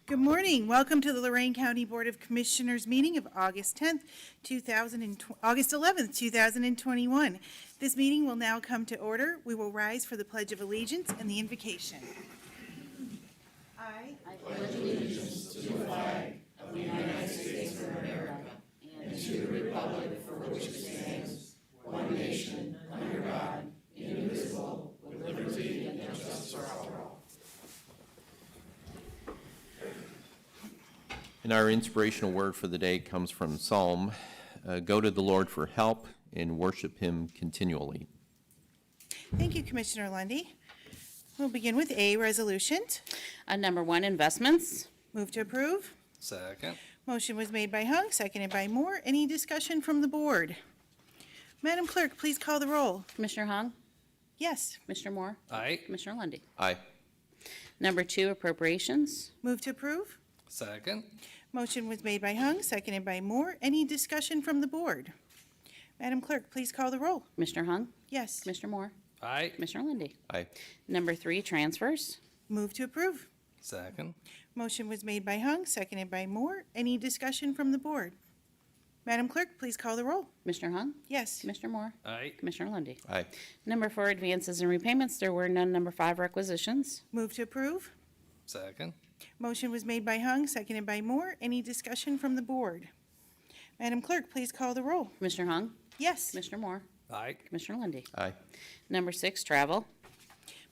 Good morning. Welcome to the Lorraine County Board of Commissioners meeting of August 10th, August 11th, 2021. This meeting will now come to order. We will rise for the Pledge of Allegiance and the invocation. I pledge allegiance to the flag of the United States of America and to the republic for which it stands, one nation, under God, indivisible, with liberty and justice for all. And our inspirational word for the day comes from Psalm. Go to the Lord for help and worship him continually. Thank you, Commissioner Lundy. We'll begin with A, resolutions. Number 1, investments. Move to approve. Second. Motion was made by Hung, seconded by Moore. Any discussion from the board? Madam Clerk, please call the roll. Commissioner Hung, Yes. Commissioner Moore, Aye. Commissioner Lundy. Aye. Number 2, appropriations. Move to approve. Second. Motion was made by Hung, seconded by Moore. Any discussion from the board? Madam Clerk, please call the roll. Commissioner Hung, Yes. Commissioner Moore, Aye. Commissioner Lundy. Aye. Number 3, transfers. Move to approve. Second. Motion was made by Hung, seconded by Moore. Any discussion from the board? Madam Clerk, please call the roll. Commissioner Hung, Yes. Commissioner Moore, Aye. Commissioner Lundy. Aye. Number 4, advances and repayments. There were none. Number 5, requisitions. Move to approve. Second. Motion was made by Hung, seconded by Moore. Any discussion from the board? Madam Clerk, please call the roll. Commissioner Hung, Yes. Commissioner Moore, Aye. Commissioner Lundy. Aye. Number 6, travel.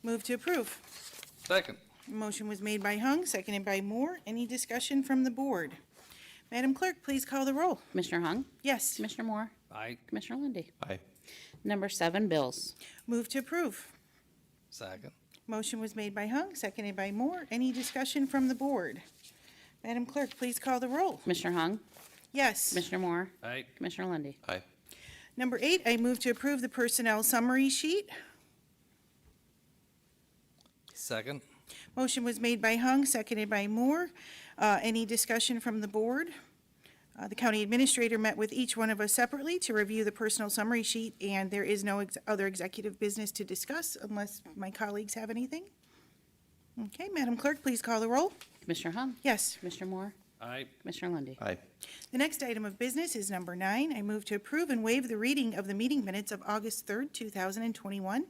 Move to approve. Second. Motion was made by Hung, seconded by Moore. Any discussion from the board? Madam Clerk, please call the roll. Commissioner Hung, Yes. Commissioner Moore, Aye. Commissioner Lundy. Aye. Number 7, bills. Move to approve. Second. Motion was made by Hung, seconded by Moore. Any discussion from the board? Madam Clerk, please call the roll. Commissioner Hung, Yes. Commissioner Moore, Aye. Commissioner Lundy. Aye. Number 8, I move to approve the personnel summary sheet. Second. Motion was made by Hung, seconded by Moore. Any discussion from the board? The county administrator met with each one of us separately to review the personnel summary sheet, and there is no other executive business to discuss unless my colleagues have anything. Okay, Madam Clerk, please call the roll. Commissioner Hung, Yes. Commissioner Moore, Aye. Commissioner Lundy. Aye. The next item of business is number 9. I move to approve and waive the reading of the meeting minutes of August 3rd, 2021.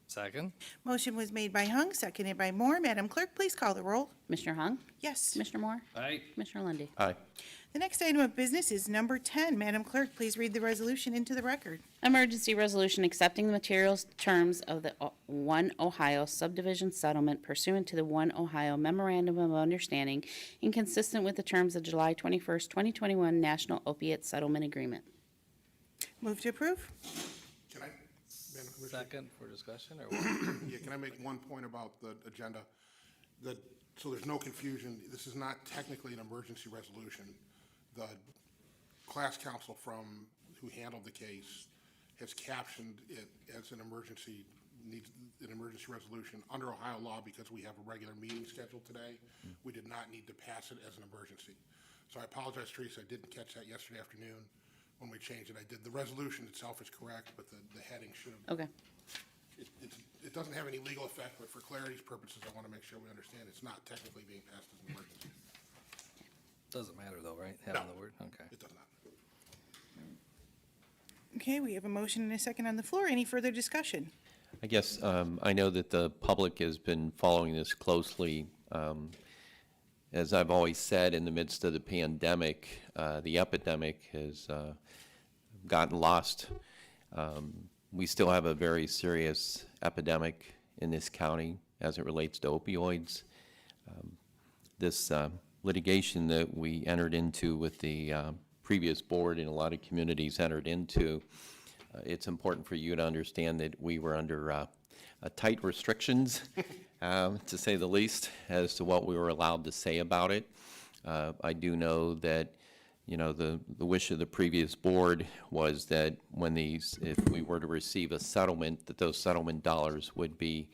Second. Motion was made by Hung, seconded by Moore. Madam Clerk, please call the roll. Commissioner Hung, Yes. Commissioner Moore, Aye. Commissioner Lundy. Aye. The next item of business is number 10. Madam Clerk, please read the resolution into the record. Emergency resolution accepting the materials terms of the One Ohio subdivision settlement pursuant to the One Ohio Memorandum of Understanding and consistent with the terms of July 21st, 2021 National Opiate Settlement Agreement. Move to approve. Can I, Madam Commissioner? Second for discussion or what? Yeah, can I make one point about the agenda? So there's no confusion, this is not technically an emergency resolution. The class counsel who handled the case has captioned it as an emergency resolution under Ohio law because we have a regular meeting scheduled today. We did not need to pass it as an emergency. So I apologize, Teresa, I didn't catch that yesterday afternoon when we changed it. The resolution itself is correct, but the heading should have. Okay. It doesn't have any legal effect, but for clarity's purposes, I want to make sure we understand it's not technically being passed as an emergency. Doesn't matter though, right? Having No. the word? Okay. It does not. Okay, we have a motion and a second on the floor. Any further discussion? I guess I know that the public has been following this closely. As I've always said, in the midst of the pandemic, the epidemic has gotten lost. We still have a very serious epidemic in this county as it relates to opioids. This litigation that we entered into with the previous board and a lot of communities entered into, it's important for you to understand that we were under tight restrictions, to say the least, as to what we were allowed to say about it. I do know that the wish of the previous board was that if we were to receive a settlement, that those settlement dollars would be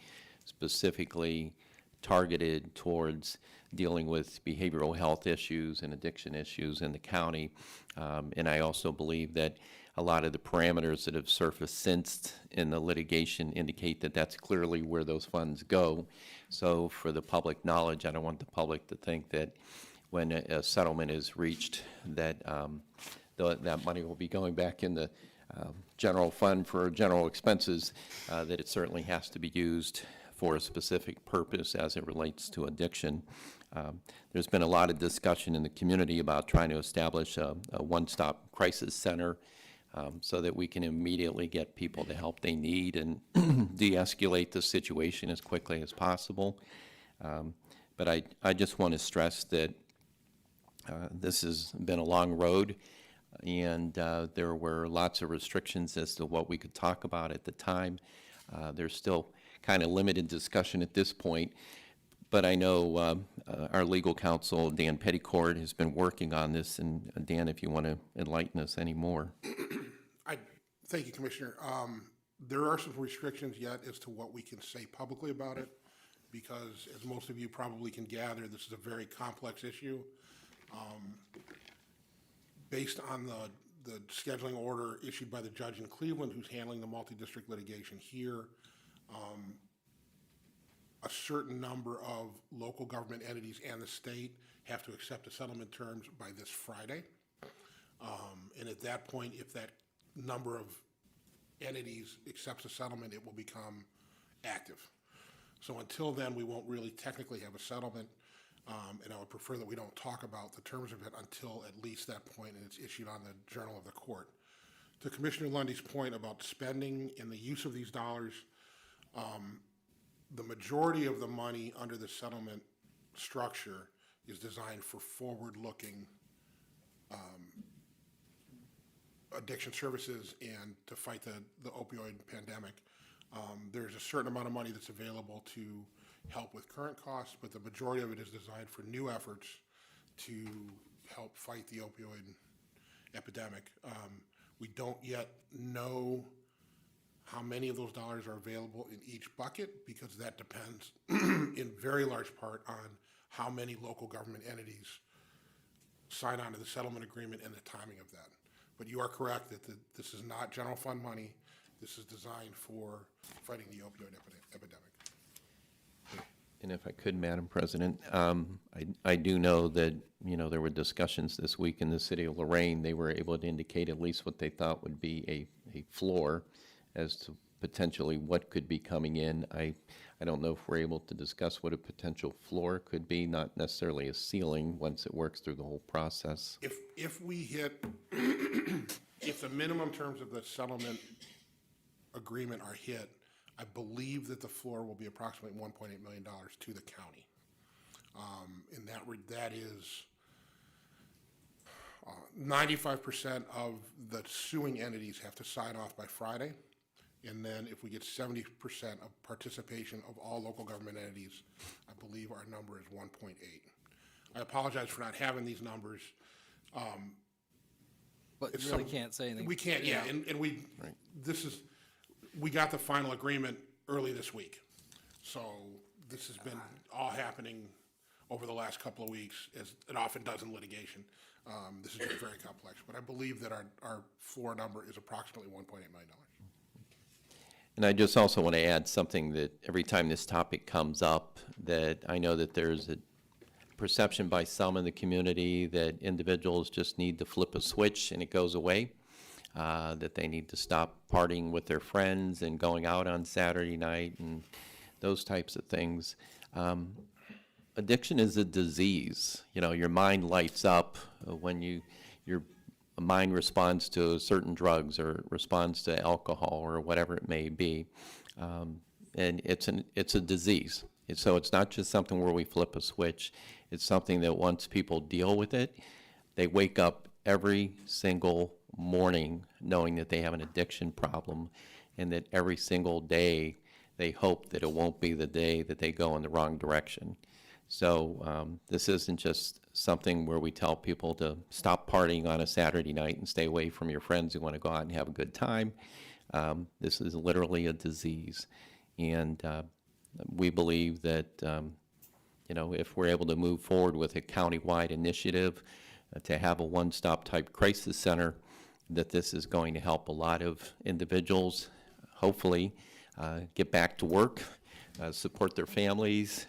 specifically targeted towards dealing with behavioral health issues and addiction issues in the county. And I also believe that a lot of the parameters that have surfaced since in the litigation indicate that that's clearly where those funds go. So for the public knowledge, I don't want the public to think that when a settlement is reached, that that money will be going back in the general fund for general expenses, that it certainly has to be used for a specific purpose as it relates to addiction. There's been a lot of discussion in the community about trying to establish a one-stop crisis center so that we can immediately get people the help they need and de-escalate the situation as quickly as possible. But I just want to stress that this has been a long road, and there were lots of restrictions as to what we could talk about at the time. There's still kind of limited discussion at this point, but I know our legal counsel, Dan Petticourt, has been working on this, and Dan, if you want to enlighten us any more. Thank you, Commissioner. There are some restrictions yet as to what we can say publicly about it, because as most of you probably can gather, this is a very complex issue. Based on the scheduling order issued by the judge in Cleveland, who's handling the multi-district litigation here, a certain number of local government entities and the state have to accept the settlement terms by this Friday. And at that point, if that number of entities accepts the settlement, it will become active. So until then, we won't really technically have a settlement, and I would prefer that we don't talk about the terms of it until at least that point, and it's issued on the Journal of the Court. To Commissioner Lundy's point about spending and the use of these dollars, the majority of the money under the settlement structure is designed for forward-looking addiction services and to fight the opioid pandemic. There's a certain amount of money that's available to help with current costs, but the majority of it is designed for new efforts to help fight the opioid epidemic. We don't yet know how many of those dollars are available in each bucket, because that depends in very large part on how many local government entities sign on to the settlement agreement and the timing of that. But you are correct that this is not general fund money. This is designed for fighting the opioid epidemic. And if I could, Madam President, I do know that, there were discussions this week in the city of Lorraine. They were able to indicate at least what they thought would be a floor as to potentially what could be coming in. I don't know if we're able to discuss what a potential floor could be, not necessarily a ceiling once it works through the whole process. If we hit, if the minimum terms of the settlement agreement are hit, I believe that the floor will be approximately $1.8 million to the county. And that is 95% of the suing entities have to sign off by Friday. And then if we get 70% of participation of all local government entities, I believe our number is 1.8. I apologize for not having these numbers. But you really can't say anything. We can't, yeah, and we, we got the final agreement early this week. So this has been all happening over the last couple of weeks, as it often does in litigation. This is just very complex, but I believe that our floor number is approximately $1.8 million. And I just also want to add something that every time this topic comes up, that I know that there's a perception by some in the community that individuals just need to flip a switch and it goes away, that they need to stop partying with their friends and going out on Saturday night and those types of things. Addiction is a disease. Your mind lights up when your mind responds to certain drugs or responds to alcohol or whatever it may be, and it's a disease. So it's not just something where we flip a switch. It's something that once people deal with it, they wake up every single morning knowing that they have an addiction problem, and that every single day they hope that it won't be the day that they go in the wrong direction. So this isn't just something where we tell people to stop partying on a Saturday night and stay away from your friends who want to go out and have a good time. This is literally a disease. And we believe that, if we're able to move forward with a countywide initiative to have a one-stop type crisis center, that this is going to help a lot of individuals, hopefully, get back to work, support their families,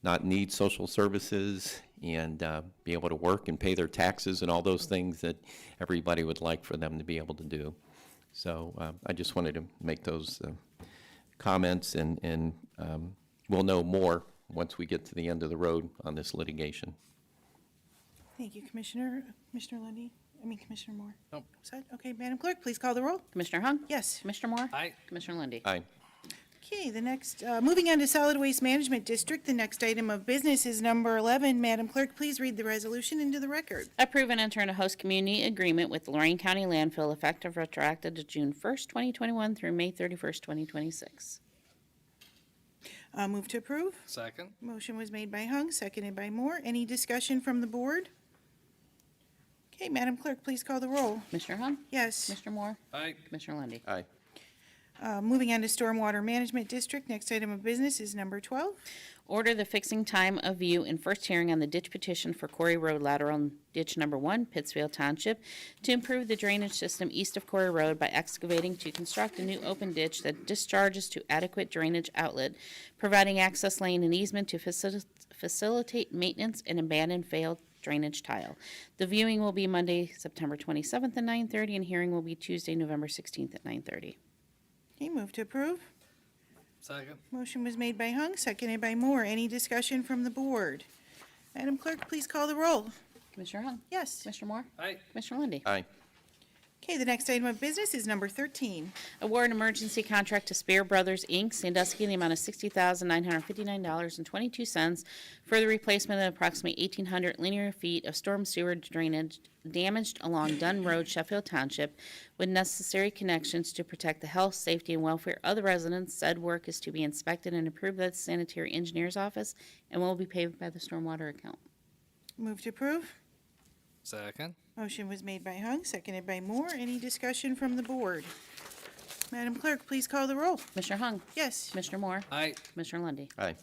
not need social services, and be able to work and pay their taxes and all those things that everybody would like for them to be able to do. So I just wanted to make those comments, and we'll know more once we get to the end of the road on this litigation. Thank you, Commissioner. Commissioner Commissioner Moore? Nope. Upset? Okay, Madam Clerk, please call the roll. Commissioner Hung? Yes. Commissioner Moore? Aye. Commissioner Lundy. Aye. Okay, the next, moving on to Solid Waste Management District, the next item of business is number 11. Madam Clerk, please read the resolution into the record. Approve and enter into host community agreement with Lorraine County Landfill effective retroactive to June 1st, 2021 through May 31st, 2026. Move to approve. Second. Motion was made by Hung, seconded by Moore. Any discussion from the board? Okay, Madam Clerk, please call the roll. Commissioner Hung? Yes. Commissioner Moore? Aye. Commissioner Lundy. Aye. Moving on to Stormwater Management District, next item of business is number 12. Order the fixing time of view and first hearing on the ditch petition for Quarry Road lateral ditch number 1, Pittsfield Township, to improve the drainage system east of Quarry Road by excavating to construct a new open ditch that discharges to adequate drainage outlet, providing access lane and easement to facilitate maintenance and abandoned failed drainage tile. The viewing will be Monday, September 27th at 9:30, and hearing will be Tuesday, November 16th at 9:30. Okay, move to approve. Second. Motion was made by Hung, seconded by Moore. Any discussion from the board? Madam Clerk, please call the roll. Commissioner Hung? Yes. Commissioner Moore? Aye. Commissioner Lundy. Aye. Okay, the next item of business is number 13. Award emergency contract to Spear Brothers, Inc., Sandusky, in the amount of $60,959.22 for the replacement of approximately 1,800 linear feet of storm sewer drainage damaged along Dunn Road, Sheffield Township, with necessary connections to protect the health, safety, and welfare of the residents. Said work is to be inspected and approved by the sanitary engineer's office and will be paid by the stormwater account. Move to approve. Second. Motion was made by Hung, seconded by Moore. Any discussion from the board? Madam Clerk, please call the roll. Commissioner Hung? Yes. Commissioner Moore? Aye. Commissioner Lundy. Aye.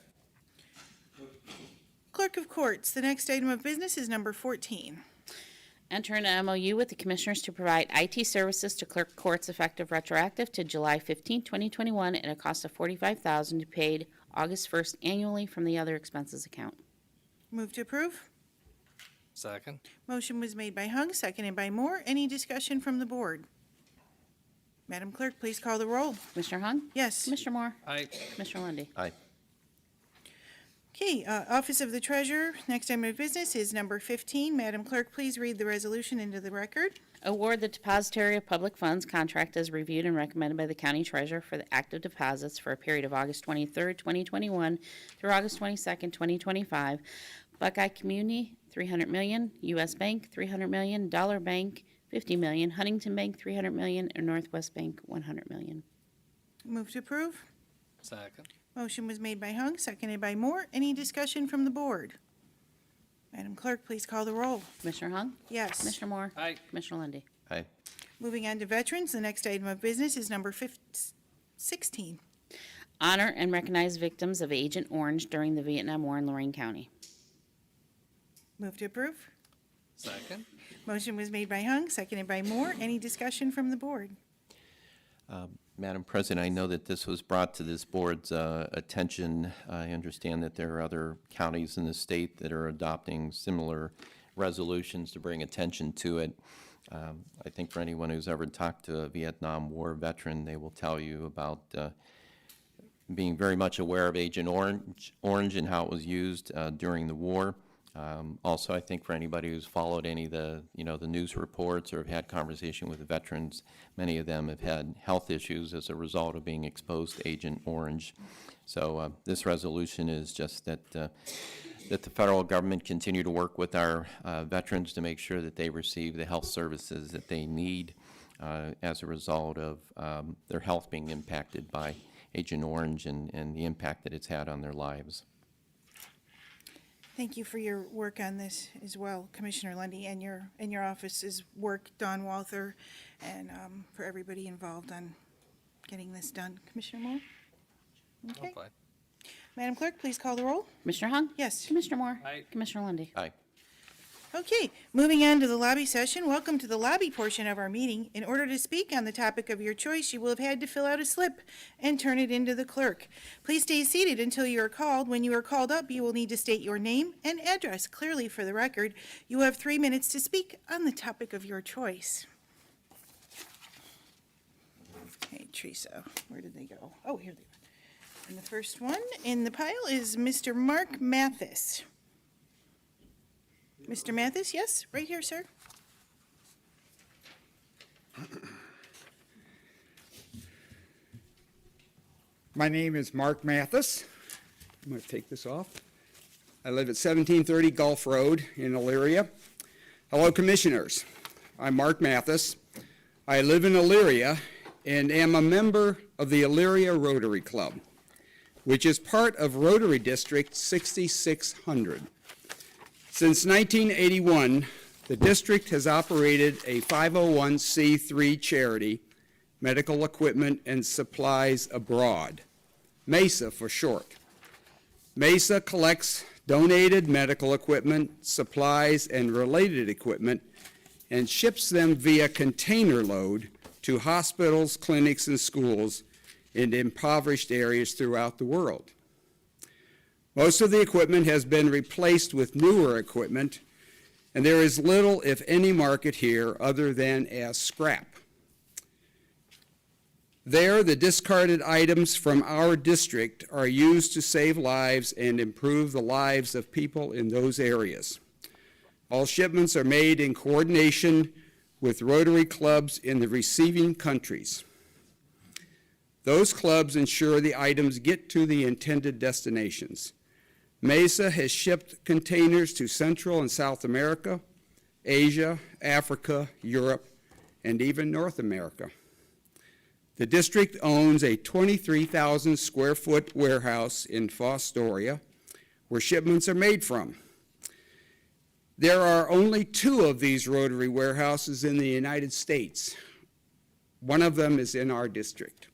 Clerk of Courts, the next item of business is number 14. Enter an MOU with the Commissioners to provide IT services to clerk courts effective retroactive to July 15, 2021, at a cost of $45,000 to be paid August 1st annually from the other expenses account. Move to approve. Second. Motion was made by Hung, seconded by Moore. Any discussion from the board? Madam Clerk, please call the roll. Commissioner Hung? Yes. Commissioner Moore? Aye. Commissioner Lundy. Aye. Okay, Office of the Treasurer, next item of business is number 15. Madam Clerk, please read the resolution into the record. Award the Depository of Public Funds contract as reviewed and recommended by the County Treasurer for the active deposits for a period of August 23rd, 2021 through August 22nd, 2025. Buckeye Community, $300 million. U.S. Bank, $300 million. Dollar Bank, $50 million. Huntington Bank, $300 million. And Northwest Bank, $100 million. Move to approve. Second. Motion was made by Hung, seconded by Moore. Any discussion from the board? Madam Clerk, please call the roll. Commissioner Hung? Yes. Commissioner Moore? Aye. Commissioner Lundy. Aye. Moving on to Veterans, the next item of business is number 16. Honor and recognize victims of Agent Orange during the Vietnam War in Lorraine County. Move to approve. Second. Motion was made by Hung, seconded by Moore. Any discussion from the board? Madam President, I know that this was brought to this board's attention. I understand that there are other counties in the state that are adopting similar resolutions to bring attention to it. I think for anyone who's ever talked to a Vietnam War veteran, they will tell you about being very much aware of Agent Orange and how it was used during the war. Also, I think for anybody who's followed any of the, the news reports or have had conversation with the veterans, many of them have had health issues as a result of being exposed to Agent Orange. So this resolution is just that the federal government continue to work with our veterans to make sure that they receive the health services that they need as a result of their health being impacted by Agent Orange and the impact that it's had on their lives. Thank you for your work on this as well, Commissioner Lundy, and your office's work, Don Walther, and for everybody involved on getting this done. Commissioner Moore? Okay. Oh, fine. Madam Clerk, please call the roll. Commissioner Hung? Yes. Commissioner Moore? Aye. Commissioner Lundy. Aye. Okay, moving on to the lobby session. Welcome to the lobby portion of our meeting. In order to speak on the topic of your choice, you will have had to fill out a slip and turn it into the clerk. Please stay seated until you are called. When you are called up, you will need to state your name and address clearly for the record. You have 3 minutes to speak on the topic of your choice. Okay, Teresa, where did they go? Oh, here they are. And the first one in the pile is Mr. Mark Mathis. Mr. Mathis, yes, right here, sir. My name is Mark Mathis. I'm going to take this off. I live at 1730 Gulf Road in Elyria. Hello, Commissioners. I'm Mark Mathis. I live in Elyria and am a member of the Elyria Rotary Club, which is part of Rotary District 6600. Since 1981, the district has operated a 501c3 charity, Medical Equipment and Supplies Abroad, MESA for short. MESA collects donated medical equipment, supplies, and related equipment and ships them via container load to hospitals, clinics, and schools in impoverished areas throughout the world. Most of the equipment has been replaced with newer equipment, and there is little, if any, market here other than as scrap. There, the discarded items from our district are used to save lives and improve the lives of people in those areas. All shipments are made in coordination with Rotary clubs in the receiving countries. Those clubs ensure the items get to the intended destinations. MESA has shipped containers to Central and South America, Asia, Africa, Europe, and even North America. The district owns a 23,000 square foot warehouse in Fostoria where shipments are made from. There are only 2 of these Rotary warehouses in the United States. One of them is in our district.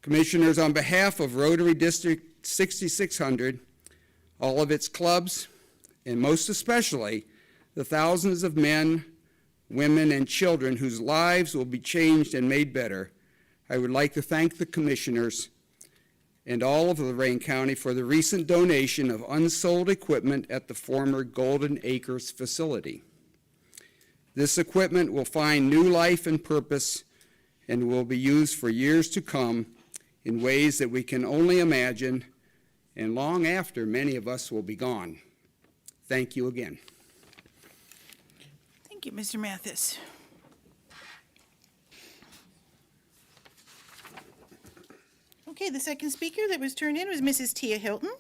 Commissioners, on behalf of Rotary District 6600, all of its clubs, and most especially the thousands of men, women, and children whose lives will be changed and made better, I would like to thank the Commissioners and all of Lorain County for the recent donation of unsold equipment at the former Golden Acres facility. This equipment will find new life and purpose and will be used for years to come in ways that we can only imagine, and long after many of us will be gone. Thank you again. Thank you, Mr. Mathis. Okay, the second speaker that was turned in was Mrs. Tia Hilton.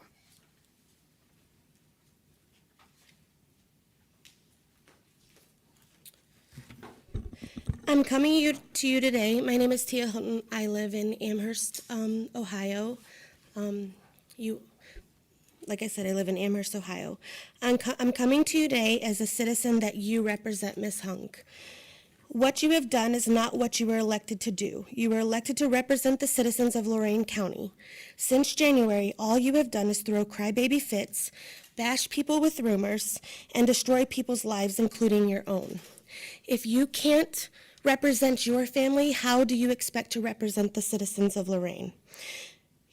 I'm coming to you today. My name is Tia Hilton. I live in Amherst, Ohio. Like I said, I live in Amherst, Ohio. I'm coming to you today as a citizen that you represent, Ms. Hunk. What you have done is not what you were elected to do. You were elected to represent the citizens of Lorain County. Since January, all you have done is throw crybaby fits, bash people with rumors, and destroy people's lives, including your own. If you can't represent your family, how do you expect to represent the citizens of Lorain?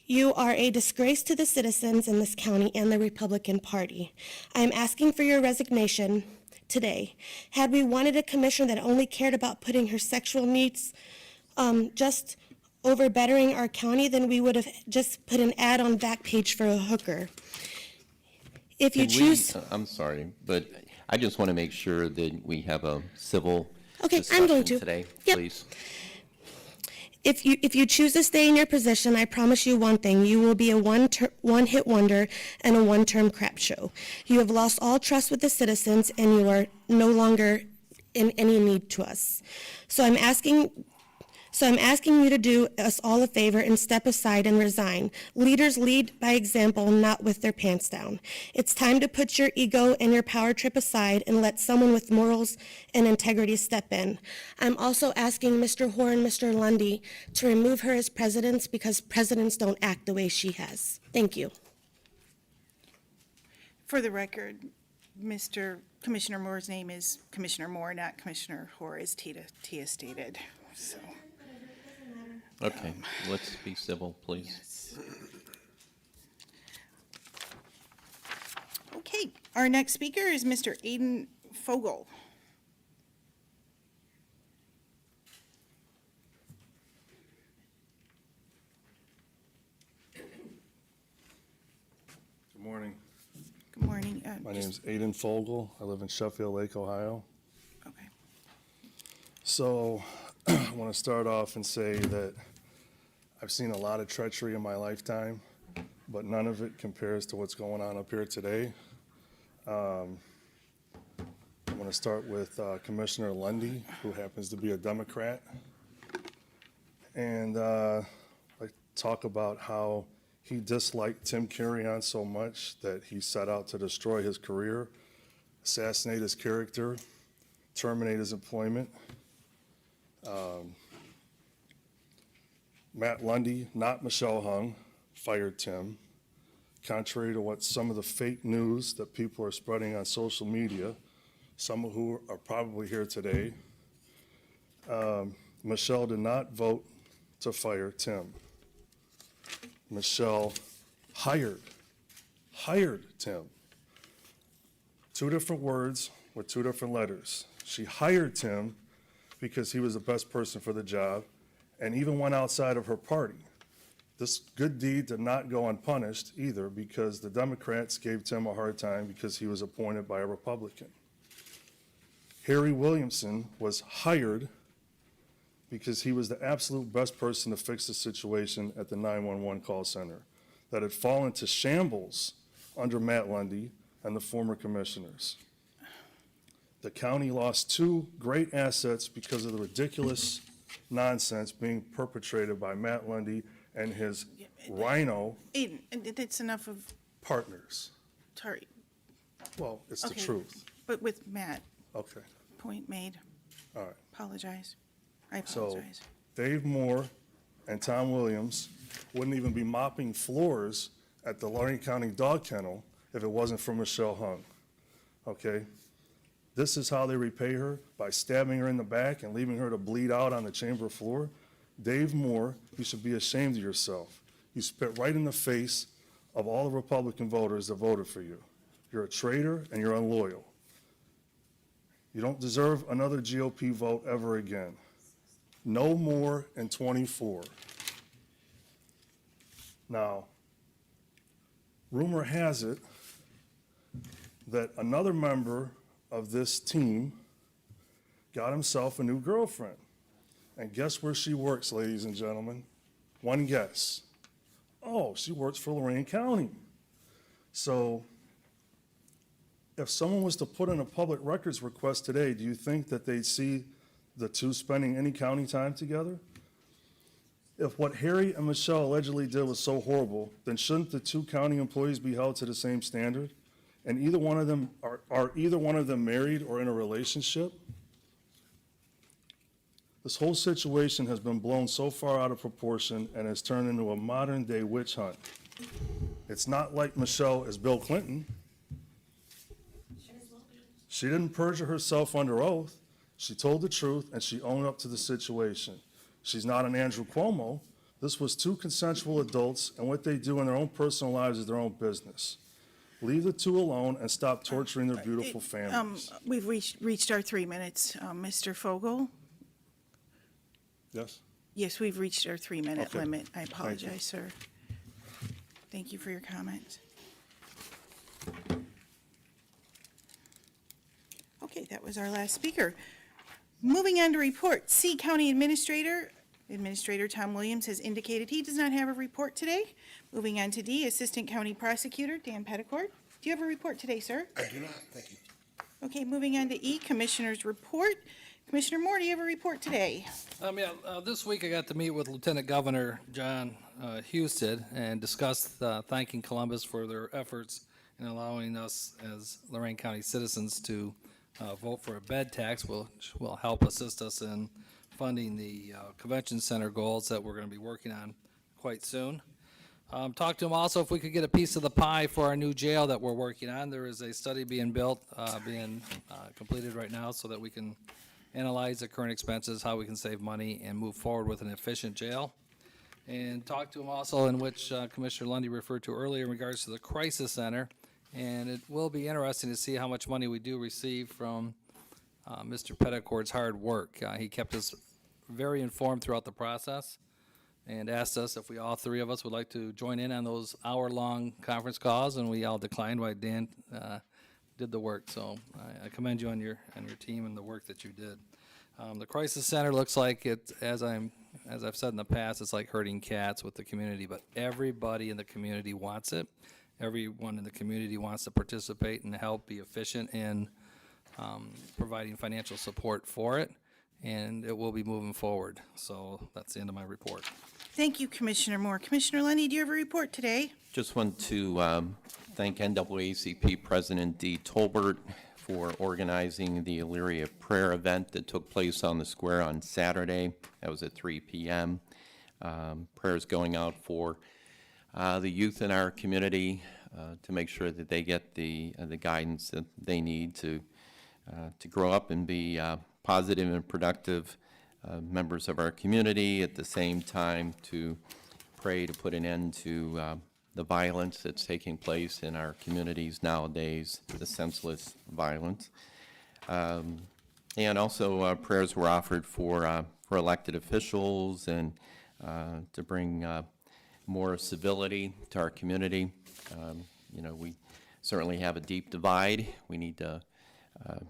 You are a disgrace to the citizens in this county and the Republican Party. I am asking for your resignation today. Had we wanted a commissioner that only cared about putting her sexual needs just over bettering our county, then we would have just put an ad on Backpage for a hooker. If you choose... I'm sorry, but I just want to make sure that we have a civil Okay, I'm going discussion to. today, Yep. please. If you choose to stay in your position, I promise you one thing: you will be a one-hit wonder and a one-term crap show. You have lost all trust with the citizens, and you are no longer in any need to us. So I'm asking you to do us all a favor and step aside and resign. Leaders lead by example, not with their pants down. It's time to put your ego and your power trip aside and let someone with morals and integrity step in. I'm also asking Mr. Hoare and Mr. Lundy to remove her as presidents because presidents don't act the way she has. Thank you. For the record, Commissioner Moore's name is Commissioner Moore, not Commissioner Hoare, as Tia stated, so. Okay, let's be civil, please. Yes. Okay, our next speaker is Mr. Aiden Fogel. Good morning. Good morning. My name's Aiden Fogel. I live in Sheffield Lake, Ohio. Okay. So I want to start off and say that I've seen a lot of treachery in my lifetime, but none of it compares to what's going on up here today. I want to start with Commissioner Lundy, who happens to be a Democrat. And I talk about how he disliked Tim Carrion so much that he set out to destroy his career, assassinate his character, terminate his employment. Matt Lundy, not Michelle Hung, fired Tim, contrary to what some of the fake news that people are spreading on social media, some of who are probably here today. Michelle did not vote to fire Tim. Michelle hired Tim. Two different words with two different letters. She hired Tim because he was the best person for the job and even went outside of her party. This good deed did not go unpunished either because the Democrats gave Tim a hard time because he was appointed by a Republican. Harry Williamson was hired because he was the absolute best person to fix the situation at the 911 call center that had fallen to shambles under Matt Lundy and the former commissioners. The county lost two great assets because of the ridiculous nonsense being perpetrated by Matt Lundy and his rhino Aiden, that's enough of, partners. sorry, Well, it's the Okay. truth. but with Matt, Okay, point made. all right. Apologize. I So apologize. Dave Moore and Tom Williams wouldn't even be mopping floors at the Lorraine County Dog Kennel if it wasn't for Michelle Hung, okay? This is how they repay her, by stabbing her in the back and leaving her to bleed out on the chamber floor. Dave Moore, you should be ashamed of yourself. You spit right in the face of all the Republican voters that voted for you. You're a traitor and you're unloyal. You don't deserve another GOP vote ever again. No more in '24. Now, rumor has it that another member of this team got himself a new girlfriend. And guess where she works, ladies and gentlemen? One guess. Oh, she works for Lorraine County. So if someone was to put in a public records request today, do you think that they'd see the two spending any county time together? If what Harry and Michelle allegedly did was so horrible, then shouldn't the two county employees be held to the same standard? And either one of them, are either one of them married or in a relationship? This whole situation has been blown so far out of proportion and has turned into a modern-day witch hunt. It's not like Michelle is Bill Clinton. She didn't perjure herself under oath. She told the truth, and she owned up to the situation. She's not an Andrew Cuomo. This was two consensual adults, and what they do in their own personal lives is their own business. Leave the two alone and stop torturing their beautiful families. We've reached our 3 minutes. Mr. Fogel? Yes? Yes, we've reached our 3-minute Okay. limit. I Thank you. apologize, sir. Thank you for your comments. Okay, that was our last speaker. Moving on to report, C County Administrator. Administrator Tom Williams has indicated he does not have a report today. Moving on to D, Assistant County Prosecutor Dan Petticord. Do you have a report today, sir? I do not, thank you. Okay, moving on to E, Commissioner's Report. Commissioner Moore, do you have a report today? This week I got to meet with Lieutenant Governor John Husted and discuss thanking Columbus for their efforts in allowing us as Lorraine County citizens to vote for a bed tax, which will help assist us in funding the convention center goals that we're going to be working on quite soon. Talked to him also if we could get a piece of the pie for our new jail that we're working on. There is a study being built, being completed right now so that we can analyze the current expenses, how we can save money and move forward with an efficient jail. And talked to him also in which Commissioner Lundy referred to earlier in regards to the crisis center. And it will be interesting to see how much money we do receive from Mr. Petticourt's hard work. He kept us very informed throughout the process and asked us if we, all three of us, would like to join in on those hour-long conference calls, and we all declined while Dan did the work. So I commend you on your team and the work that you did. The crisis center looks like it, as I've said in the past, it's like herding cats with the community, but everybody in the community wants it. Everyone in the community wants to participate and help be efficient in providing financial support for it, and it will be moving forward. So that's the end of my report. Thank you, Commissioner Moore. Commissioner Lundy, do you have a report today? Just want to thank NAACP President Dee Tolbert for organizing the Elyria Prayer event that took place on the square on Saturday. That was at 3 p.m. Prayers going out for the youth in our community to make sure that they get the guidance that they need to grow up and be positive and productive members of our community, at the same time to pray to put an end to the violence that's taking place in our communities nowadays, the senseless violence. And also prayers were offered for elected officials and to bring more civility to our community. We certainly have a deep divide. We need to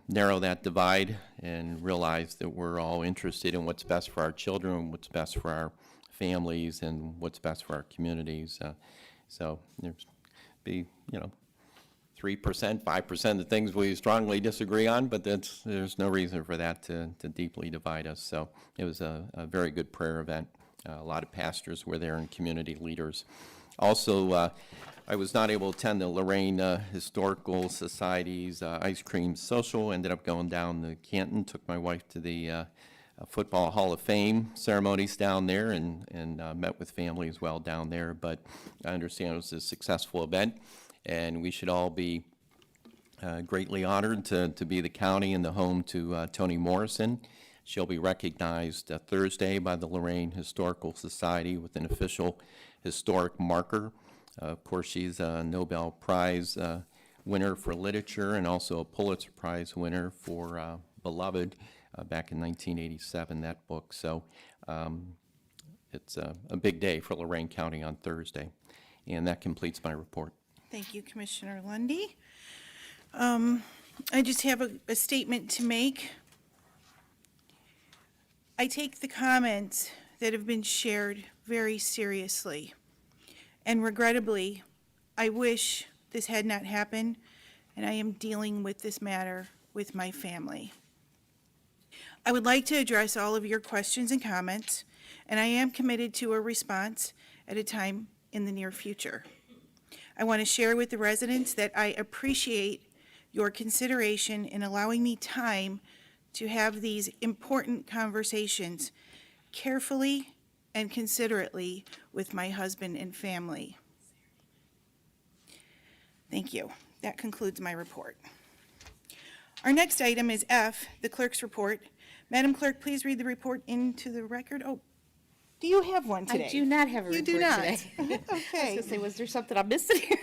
narrow that divide and realize that we're all interested in what's best for our children, what's best for our families, and what's best for our communities. So there's be 3%, 5% of the things we strongly disagree on, but there's no reason for that to deeply divide us. So it was a very good prayer event. A lot of pastors were there and community leaders. Also, I was not able to attend the Lorraine Historical Society's ice cream social. Ended up going down to Canton, took my wife to the Football Hall of Fame ceremonies down there and met with family as well down there. But I understand it was a successful event, and we should all be greatly honored to be the county and the home to Toni Morrison. She'll be recognized Thursday by the Lorraine Historical Society with an official historic marker. Of course, she's a Nobel Prize winner for literature and also a Pulitzer Prize winner for Beloved back in 1987, that book. So it's a big day for Lorraine County on Thursday. And that completes my report. Thank you, Commissioner Lundy. I just have a statement to make. I take the comments that have been shared very seriously. And regrettably, I wish this had not happened, and I am dealing with this matter with my family. I would like to address all of your questions and comments, and I am committed to a response at a time in the near future. I want to share with the residents that I appreciate your consideration in allowing me time to have these important conversations carefully and considerately with my husband and family. Thank you. That concludes my report. Our next item is F, the clerk's report. Madam Clerk, please read the report into the record. Oh, do you have one today? I do not have a report You do not. today. I was Okay. gonna say, was there something I'm missing here?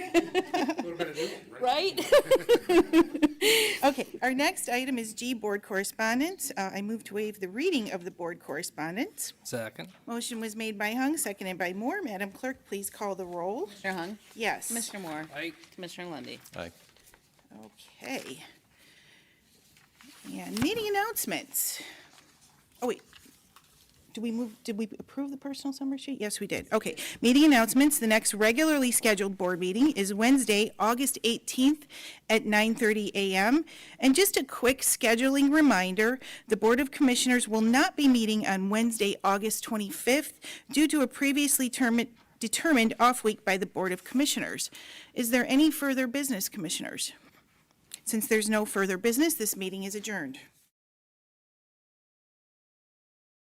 Right? Okay, our next item is G, board correspondence. I move to waive the reading of the board correspondence. Second. Motion was made by Hung, seconded by Moore. Madam Clerk, please call the roll. Commissioner Hung? Yes. Commissioner Moore? Aye. Commissioner Lundy. Aye. Okay. And meeting announcements. Oh, wait. Did we approve the personal summary sheet? Yes, we did. Okay. Meeting announcements. The next regularly scheduled board meeting is Wednesday, August 18th at 9:30 a.m. And just a quick scheduling reminder, the Board of Commissioners will not be meeting on Wednesday, August 25th due to a previously determined off week by the Board of Commissioners. Is there any further business, Commissioners? Since there's no further business, this meeting is adjourned.